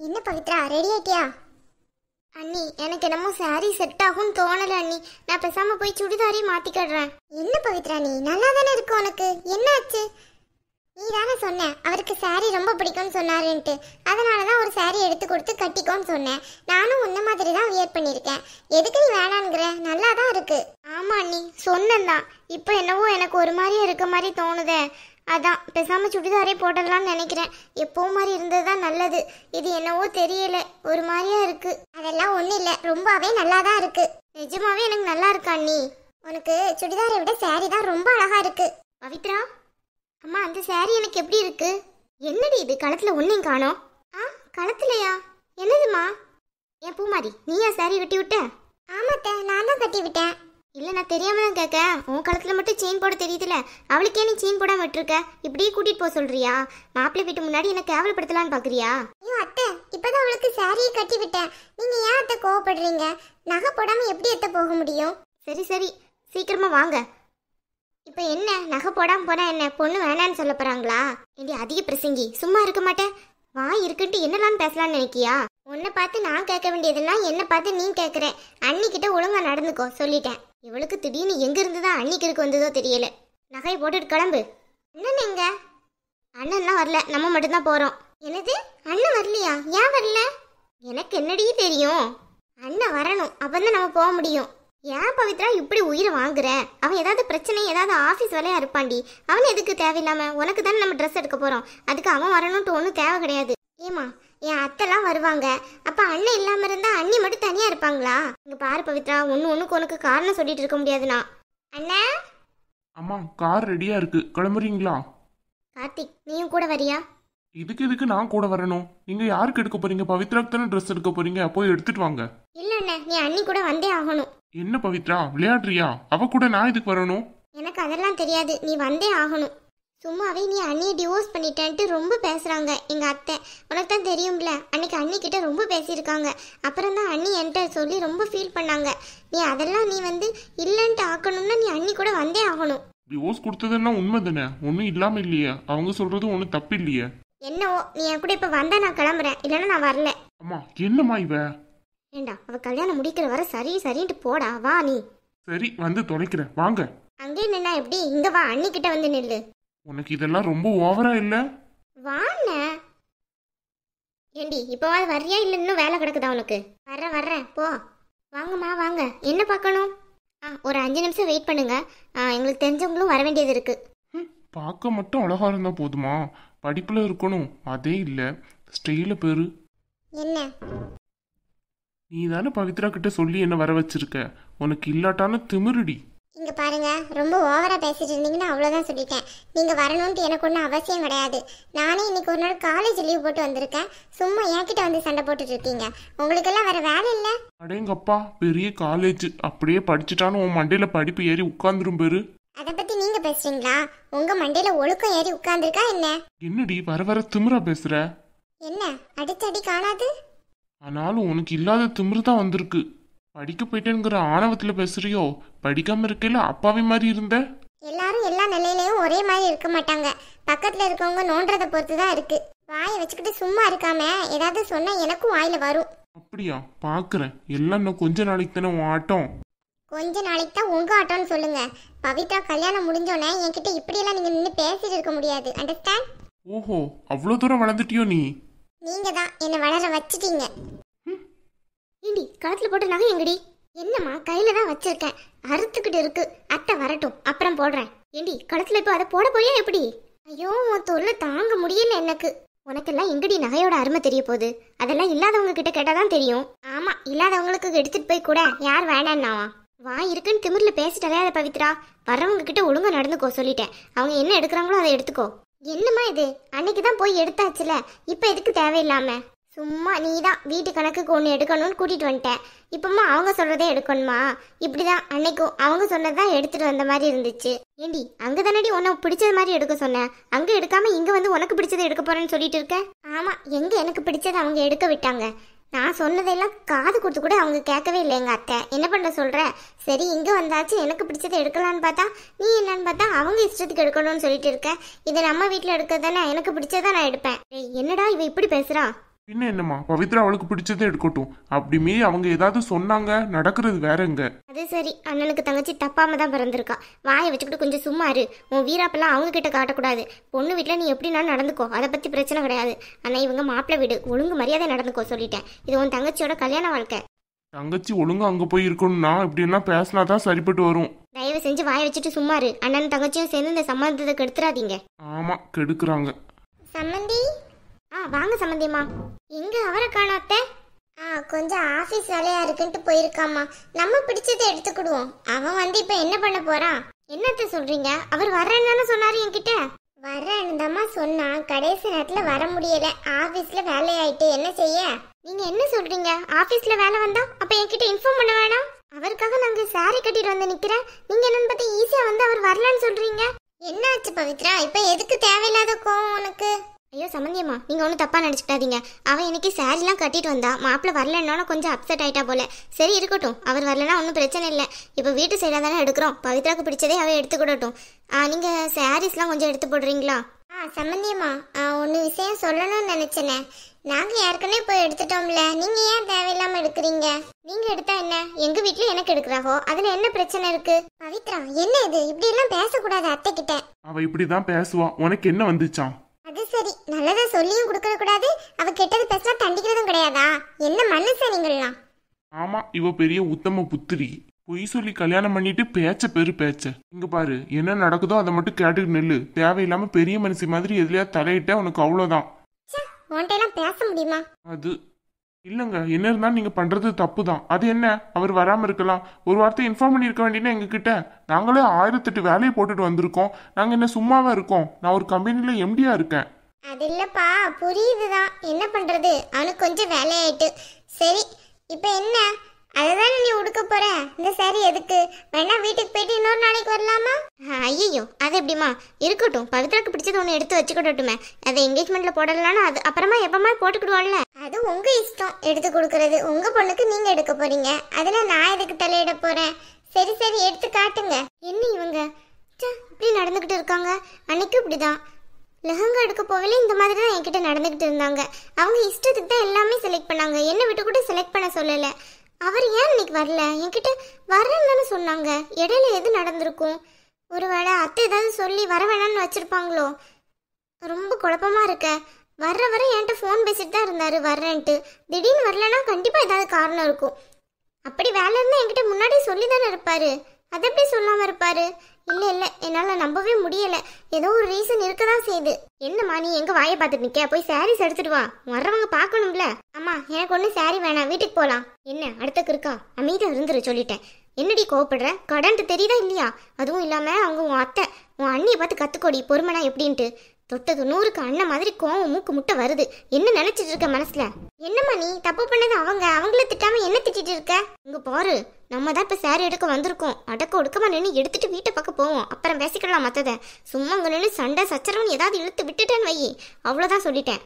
என்ன பவித்ரா, ரெடி ஆயிட்டியா? அண்ணி, எனக்கு என்னமோ சாரி செட் ஆகும் தோணல அண்ணி. நான் பேசாம போய் சுடிதாரே மாத்திக்கிடுறேன். என்ன பவித்ரா, நீ நல்லா தானே இருக்கு, உனக்கு என்ன ஆச்சு? நீ தானே சொன்ன அவருக்கு சாரி ரொம்ப பிடிக்கும்னு சொன்னாருன்ட்டு. அதனாலதான் ஒரு சாரி எடுத்து கொடுத்து கட்டிக்கோன்னு சொன்னேன். நானும் உன்ன மாதிரி தான் வியர் பண்ணியிருக்கேன். எதுக்கு நீ வேணாங்கிற? நல்லா தான் இருக்கு. ஆமா அண்ணி, சொன்னேன்தான். இப்போ என்னவோ எனக்கு ஒரு மாதிரியே இருக்க மாதிரி தோணுதே. அதான் பேசாம சுடிதாரே போடலாம்னு நினைக்கிறேன். எப்பவும் மாதிரி இருந்ததுதான் நல்லது. இது என்னவோ தெரியல, ஒரு மாதிரியா இருக்கு. அதெல்லாம் ஒண்ணும் இல்ல, ரொம்பவே நல்லா தான் இருக்கு. நிஜமாவே எனக்கு நல்லா இருக்கா அண்ணி? உனக்கு சுடிதாரை விட சாரி தான் ரொம்ப அழகா இருக்கு. பவித்ரா அம்மா, அந்த சாரி எனக்கு எப்படி இருக்கு? என்னடி இது, களத்துல ஒன்னையும் காணோம். களத்துலயா? என்னதுமா? என் பூமாரி, நீயா சாரி கட்டி விட்ட? ஆமாத்த, நான் தான் கட்டி விட்டேன். இல்ல, நான் தெரியாம தான் கேட்க. உன் கழுத்துல மட்டும் செயின் போட தெரியுதுல, அவளுக்கே நீ செயின் போடாம விட்டுருக்க. இப்படியே கூட்டிட்டு போக சொல்றியா? மாப்பிள்ளை வீட்டு முன்னாடி என்ன கேவலப்படுத்தலான்னு பாக்குறியா? ஐயோ அத்தை, இப்பதான் அவளுக்கு சாரியை கட்டி விட்டேன். நீங்க ஏன் அத்தை கோவப்படுறீங்க? நகை போடாம எப்படி அத்தை போக முடியும்? சரி சரி, சீக்கிரமா வாங்க. இப்ப என்ன, நகை போடாம போனா என்ன, பொண்ணு வேணான்னு சொல்ல போறாங்களா? ஏண்டி அதிக பிரசங்கி, சும்மா இருக்க மாட்டேன். வாய் இருக்குன்ட்டு என்னலான்னு பேசலான்னு நினைக்கியா? உன்னை பார்த்து நான் கேட்க வேண்டியதெல்லாம் என்ன பார்த்து நீ கேட்குற. அன்னிக்கிட்ட ஒழுங்கா நடந்துக்கோ சொல்லிட்டேன். இவளுக்கு திடீர்னு எங்க இருந்துதான் அன்னிக்கு வந்ததோ தெரியல. நகையை போட்டுட்டு கிளம்பு. அண்ணன் எங்க? அண்ணன்லாம் வரல, நம்ம மட்டும்தான் போறோம். என்னது, அண்ணன் வரலையா? ஏன் வரல? எனக்கு என்னடி தெரியும். அண்ணன் வரணும், அப்பதான் நம்ம போக முடியும். ஏன் பவித்ரா இப்படி உயிரை வாங்குற? அவன் ஏதாவது பிரச்சனை, ஏதாவது ஆஃபீஸ் வேலையா இருப்பாண்டி. அவன் எதுக்கு தேவையில்லாம? உனக்கு தானே நம்ம ட்ரெஸ் எடுக்க போறோம். அதுக்கு அவன் வரணும்ட்டு ஒன்றும் தேவை கிடையாது. ஏமா, என் அத்தைலாம் வருவாங்க. அப்ப அண்ணன் இல்லாம இருந்தா அண்ணி மட்டும் தனியா இருப்பாங்களா? இங்க பாரு பவித்ரா, ஒண்ணுக்கு உனக்கு காரணம் சொல்லிட்டு இருக்க முடியாதுண்ணா. அண்ணா. அம்மா, கார் ரெடியா இருக்கு, கிளம்புறீங்களா? கார்த்திக், நீயும் கூட வரியா? இதுக்கு நான் கூட வரணும்? நீங்க யாருக்கு எடுக்க போறீங்க? பவித்ராக்கு தானே ட்ரெஸ் எடுக்க போறீங்க, போய் எடுத்துட்டு வாங்க. இல்ல அண்ணா, நீ அண்ணி கூட வந்தே ஆகணும். என்ன பவித்ரா, விளையாடுறியா? அவ கூட நான் இதுக்கு வரணும்? எனக்கு அதெல்லாம் தெரியாது, நீ வந்தே ஆகணும். சும்மாவே நீ அண்ணியை டிவோர்ஸ் பண்ணிட்டேன்ட்டு ரொம்ப பேசுறாங்க எங்க அத்தை. உனக்கு தான் தெரியும்ல, அன்னைக்கு அண்ணி கிட்ட ரொம்ப பேசியிருக்காங்க. அப்புறம் தான் அண்ணி என்கிட்ட சொல்லி ரொம்ப ஃபீல் பண்ணாங்க. நீ அதெல்லாம் நீ இல்லைன்ட்டு ஆக்கணும்னா நீ அண்ணி கூட வந்தே ஆகணும். டிவோர்ஸ் கொடுத்ததெல்லாம் உண்மை தானே, ஒன்றும் இல்லாம இல்லையே. அவங்க சொல்றது ஒன்றும் தப்பு இல்லையே. என்னவோ, நீ என் கூட இப்ப வந்தா நான் கிளம்புறேன், இல்லைன்னா நான் வரல. அம்மா, என்னம்மா இவ? ஏண்டா, அவ கல்யாணம் முடிக்கிற வர சரி சரின்ட்டு போடா. வா நீ. சரி, வந்து தொலைக்கிறேன், வாங்க. அங்கே நின்னா எப்படி? இங்க வா, அண்ணி கிட்ட வந்து நில்லு. உனக்கு இதெல்லாம் ரொம்ப ஓவரா இல்ல? வாண்ண. ஏண்டி, இப்பவாது வர்றியா இல்ல இன்னும் வேலை கிடக்குதா உனக்கு? வர்றேன் போ. வாங்கம்மா வாங்க. என்ன பார்க்கணும்? ஒரு 5 நிமிஷம் வெயிட் பண்ணுங்க. எங்களுக்கு தெரிஞ்சவங்களும் வர வேண்டியது இருக்கு. பார்க்க மட்டும் அழகா இருந்தா போதுமா? படிப்புல இருக்கணும், அதே இல்ல. ஸ்டைல பேரு என்ன? நீ தானே பவித்ரா கிட்ட சொல்லி என்ன வர வச்சிருக்க. உனக்கு இல்லாட்டான திமிருடி. இங்க பாருங்க, ரொம்ப ஓவரா பேசிட்டு இருந்தீங்கன்னா அவ்வளவுதான் சொல்லிட்டேன். நீங்க வரணும்னு எனக்கு ஒன்றும் அவசியம் கிடையாது. நானே இன்னைக்கு ஒரு நாள் காலேஜ் லீவ் போட்டு வந்திருக்கேன். சும்மா என்கிட்ட வந்து சண்டை போட்டுட்டு இருக்கீங்க. உங்களுக்கு எல்லாம் வேற வேலை இல்ல? அடேங்கப்பா, பெரிய காலேஜ், அப்படியே படிச்சுட்டாலும் உன் மண்டையில படிப்பு ஏறி உட்கார்ந்துரும் பேரு. அத பத்தி நீங்க பேசுறீங்களா? உங்க மண்டையில ஒழுக்கம் ஏறி உட்கார்ந்துருக்கா என்ன? என்னடி வர வர திமிரா பேசுற? என்ன அடிச்சடி காணாது? ஆனாலும் உனக்கு இல்லாத திமிரு தான் வந்திருக்கு. படிக்க போயிட்டேங்கிற ஆணவத்துல பேசுறியோ? படிக்காம இருக்கையில அப்பாவி மாதிரி இருந்த. எல்லாரும் எல்லா நிலையிலயும் ஒரே மாதிரி இருக்க மாட்டாங்க. பக்கத்துல இருக்கவங்க நோன்றதை பொறுத்து தான் இருக்கு. வாயை வச்சுக்கிட்டு சும்மா இருக்காம ஏதாவது சொன்னா எனக்கும் வாயில வரும். அப்படியா? பாக்குறேன். எல்லாம் இன்னும் கொஞ்ச நாளைக்கு தானே உன் ஆட்டம். கொஞ்ச நாளைக்கு தான் உங்க ஆட்டம்னு சொல்லுங்க. பவித்ரா கல்யாணம் முடிஞ்சோன்னே என்கிட்ட இப்படியெல்லாம் நீங்க நின்று பேசிட்டு இருக்க முடியாது. அண்டர்ஸ்டாண்ட்? ஓஹோ, அவ்வளவு தூரம் வளர்ந்துட்டியோ நீ? நீங்க தான் என்ன வளர வச்சுட்டீங்க. ஏண்டி, கழுத்துல போட்டு நகை எங்கடி? என்னம்மா, கையில தான் வச்சிருக்கேன், அறுத்துக்கிட்டு இருக்கு. அத்தை வரட்டும், அப்புறம் போடுறேன். ஏண்டி, கழுத்துல இப்போ அதை போட போறியா எப்படி? ஐயோ, உன் தொல்லை தாங்க முடியல எனக்கு. உனக்கெல்லாம் எங்கடி நகையோட அருமை தெரிய போகுது? அதெல்லாம் இல்லாதவங்க கிட்ட கேட்டாதான் தெரியும். ஆமா, இல்லாதவங்களுக்கு எடுத்துட்டு போய் கூட யார் வேண்டான்னாவா? வா இருக்குன்னு திமிர்ல பேசிட்டு அலையாத பவித்ரா. வர்றவங்க கிட்ட ஒழுங்கா நடந்துக்கோ சொல்லிட்டேன். அவங்க என்ன எடுக்கிறாங்களோ அதை எடுத்துக்கோ. என்னம்மா இது, அன்னைக்கு தான் போய் எடுத்தாச்சுல, இப்ப எதுக்கு தேவையில்லாம? சும்மா நீ தான் வீட்டு கணக்குக்கு ஒன்று எடுக்கணும்னு கூட்டிட்டு வந்துட்டேன். இப்பமா அவங்க சொல்றதே எடுக்கணுமா? இப்படிதான் அன்னைக்கும் அவங்க சொன்னதான் எடுத்துட்டு வந்த மாதிரி இருந்துச்சு. ஏண்டி, அங்க தானடி உனக்கு பிடிச்சது மாதிரி எடுக்க சொன்னேன். அங்க எடுக்காம இங்க வந்து உனக்கு பிடிச்சதை எடுக்க போறேன்னு சொல்லிட்டு இருக்க. ஆமா, எங்க எனக்கு பிடிச்சதை அவங்க எடுக்க விட்டாங்க. நான் சொன்னதெல்லாம் காது கொடுத்து கூட அவங்க கேட்கவே இல்லை எங்க அத்தை. என்ன பண்ண சொல்ற? சரி, இங்க வந்தாச்சு எனக்கு பிடிச்சதை எடுக்கலான்னு பார்த்தா நீ என்னன்னு பார்த்தா அவங்க இஷ்டத்துக்கு எடுக்கணும்னு சொல்லிட்டு இருக்க. இதை நம்ம வீட்டுல எடுக்க தானே எனக்கு பிடிச்சதான் நான் எடுப்பேன். என்னடா இவ இப்படி பேசுறா? பின்ன என்னம்மா, பவித்ரா அவளுக்கு பிடிச்சதே எடுக்கட்டும். அப்படி மீறி அவங்க ஏதாவது சொன்னாங்க, நடக்கிறது வேறங்க. அது சரி, அண்ணனுக்கு தங்கச்சி தப்பாம தான் பிறந்திருக்கா. வாயை வச்சுக்கிட்டு கொஞ்சம் சும்மா இரு. உன் வீராப்பெல்லாம் அவங்க கிட்ட காட்டக்கூடாது. பொண்ணு வீட்டில் நீ எப்படின்னா நடந்துக்கோ, அதை பற்றி பிரச்சனை கிடையாது. ஆனால் இவங்க மாப்பிள்ளை வீடு, ஒழுங்கு மரியாதை நடந்துக்கோ சொல்லிட்டேன். இது உன் தங்கச்சியோட கல்யாண வாழ்க்கை. தங்கச்சி ஒழுங்கா அங்க போய் இருக்கணும்னா இப்படி எல்லாம் பேசினாதான் சரிப்பட்டு வரும். தயவு செஞ்சு வாயை வச்சுட்டு சும்மா இரு. அண்ணன் தங்கச்சியும் சேர்ந்து இந்த சம்மந்தத்தை கெடுத்துறாதீங்க. ஆமா, கெடுக்குறாங்க. சம்மந்தி, வாங்க சம்மந்தியம்மா. எங்க அவரை காணாத்த? கொஞ்சம் ஆபீஸ் வேலையா இருக்குன்ட்டு போயிருக்காமா. நம்ம பிடிச்சதை எடுத்துக்கிடுவோம். அவன் வந்து இப்ப என்ன பண்ண போறான்? என்னத்த சொல்றீங்க? அவர் வர்றேன்னு தானே சொன்னாரு என்கிட்ட. வர்றேன்னு தாம்மா சொன்னா. கடைசி நேரத்துல வர முடியல, ஆபீஸ்ல வேலையாயிட்டு. என்ன செய்ய? நீங்க என்ன சொல்றீங்க? ஆபீஸ்ல வேலை வந்தா அப்ப என்கிட்ட இன்ஃபார்ம் பண்ண வேணாம்? அவருக்காக நாங்க சாரி கட்டிட்டு வந்து நிக்கிறேன். நீங்க என்னன்னு பார்த்தா ஈஸியா வந்து அவர் வரலன்னு சொல்றீங்க. என்ன ஆச்சு பவித்ரா? இப்ப எதுக்கு தேவையில்லாத கோவம் உனக்கு? ஐயோ சம்மந்தியம்மா, நீங்க ஒன்றும் தப்பா நினைச்சுக்காதீங்க. அவன் இன்னைக்கு சாரிலாம் கட்டிட்டு வந்தா, மாப்பிள்ள வரலன்னா கொஞ்சம் அப்செட் ஆயிட்டா போல. சரி இருக்கட்டும், அவர் வரலன்னா ஒன்றும் பிரச்சனை இல்லை. இப்போ வீட்டு சைடாக தானே எடுக்கிறோம். பவித்ராக்கு பிடிச்சதே அவ எடுத்துக்கிடட்டும். நீங்க சாரீஸ்லாம் கொஞ்சம் எடுத்து போடுறீங்களா? சம்மந்தியம்மா, ஒன்று விஷயம் சொல்லணும்னு நினைச்சேனே. நாங்க ஏற்கனவே போய் எடுத்துட்டோம்ல, நீங்க ஏன் தேவையில்லாம எடுக்கிறீங்க? நீங்க எடுத்தா என்ன? எங்க வீட்டுல எனக்கு எடுக்கிறாகோ, அதுல என்ன பிரச்சனை இருக்கு? பவித்ரா, என்ன இது? இப்படி எல்லாம் பேசக்கூடாது அத்தை கிட்ட. அவ இப்படிதான் பேசுவா. உனக்கு என்ன வந்துச்சான்? அது சரி, நல்லதா சொல்லியும் கொடுக்கற கூடாது. அவ கெட்டது பேசினா தண்டிக்கிறதும் கிடையாதா? என்ன மனுஷன் நீங்களாம்? ஆமா, இவ பெரிய உத்தம புத்திரி. பொய் சொல்லி கல்யாணம் பண்ணிட்டு பேச்ச பேச்ச. இங்க பாரு, என்ன நடக்குதோ அதை மட்டும் கேட்டுட்டு நெல்லு. தேவையில்லாம பெரிய மனுஷி மாதிரி எதுலயா தலையிட்ட உனக்கு அவ்வளவுதான். உன்கிட்ட பேச முடியுமா? அது இல்லங்க, என்ன இருந்தாலும் நீங்க பண்றது தப்பு தான். அது என்ன, அவர் வராம இருக்கலாம். ஒரு வார்த்தை இன்ஃபார்ம் பண்ணிருக்க வேண்டியது எங்க கிட்ட. நாங்களே 1008 வேலையை போட்டுட்டு வந்திருக்கோம். நாங்க என்ன சும்மாவா இருக்கோம்? நான் ஒரு கம்பெனில எம்டியா இருக்கேன். அது இல்லப்பா, புரியுதுதான். என்ன பண்றது, அவனுக்கு கொஞ்சம் வேலையாயிட்டு. சரி, இப்ப என்ன? அதுதானே நீ உடுக்க போற. இந்த சாரி எதுக்கு? வேணா வீட்டுக்கு போயிட்டு இன்னொரு நாளைக்கு வரலாமா? ஐயோ, அது எப்படிமா? இருக்கட்டும், பவித்ராக்கு பிடிச்சது ஒன்று எடுத்து வச்சுக்கிட்டோட்டுமே. அதை என்கேஜ்மெண்ட்ல போடலாம்னா அது அப்புறமா எப்பமா போட்டுக்கிடுவாள்ல. அது உங்க இஷ்டம், எடுத்து கொடுக்கறது. உங்க பொண்ணுக்கு நீங்க எடுக்க போறீங்க, அதுல நான் எதுக்கு தலையிட போறேன்? சரி சரி, எடுத்து காட்டுங்க. என்ன இவங்க இப்படி நடந்துகிட்டு இருக்காங்க? அன்னைக்கும் இப்படிதான் லெஹங்கா எடுக்க போகல, இந்த மாதிரி தான் என்கிட்ட நடந்துகிட்டு இருந்தாங்க. அவங்க இஷ்டத்துக்கு தான் எல்லாமே செலக்ட் பண்ணாங்க, என்ன விட்டு கூட செலக்ட் பண்ண சொல்லல. அவர் ஏன் இன்னைக்கு வரல? என்கிட்ட வரேன்னு தானே சொன்னாங்க. இடையில எது நடந்திருக்கும்? ஒருவேளை அத்தை ஏதாவது சொல்லி வர வேணான்னு வச்சிருப்பாங்களோ? ரொம்ப குழப்பமா இருக்க. வர என்கிட்ட ஃபோன் பேசிட்டு தான் இருந்தாரு வர்றேன்ட்டு. திடீர்னு வரலன்னா கண்டிப்பா ஏதாவது காரணம் இருக்கும். அப்படி வேலை இருந்தா என்கிட்ட முன்னாடி சொல்லி தானே இருப்பாரு. அதை எப்படி சொல்லாம இருப்பாரு? இல்ல என்னால நம்பவே முடியல. ஏதோ ஒரு ரீசன் இருக்கதான் செய்யுது. என்னம்மா நீ எங்க வாயை பார்த்துட்டு நிக்க? போய் சாரீஸ் எடுத்துட்டு வா, வர்றவங்க பாக்கணும்ல. அம்மா எனக்கு ஒண்ணு சாரி வேணாம், வீட்டுக்கு போலாம். என்ன அடுத்தக்கு இருக்கா? அமைதியா இருந்துரு சொல்லிட்டேன். என்னடி கோவப்படுற? கடன்ட்டு தெரியுதா இல்லையா? அதுவும் இல்லாம அவங்க உன் அத்தை, உன் அண்ணியை பார்த்து கத்துக்கோடி பொறுமனா எப்படின்ட்டு. தொட்டது 100க்கு அண்ணன் மாதிரி கோவம் மூக்கு முட்டை வருது. என்ன நினைச்சிட்டு இருக்க மனசுல? என்னம்மா நீ தப்பு பண்ணது அவங்கள திட்டாம என்ன திட்டிட்டு இருக்க? இங்க பாரு, நம்ம தான் இப்ப சாரி எடுக்க வந்திருக்கோம். அடக்க ஒடுக்கமா நின்று எடுத்துட்டு வீட்டை பக்கம் போவோம், அப்புறம் பேசிக்கலாம் மத்தத. சும்மா அங்க நின்று சண்டை சச்சரவுன்னு ஏதாவது இழுத்து விட்டுட்டேன்னு வை, அவ்வளவுதான் சொல்லிட்டேன்.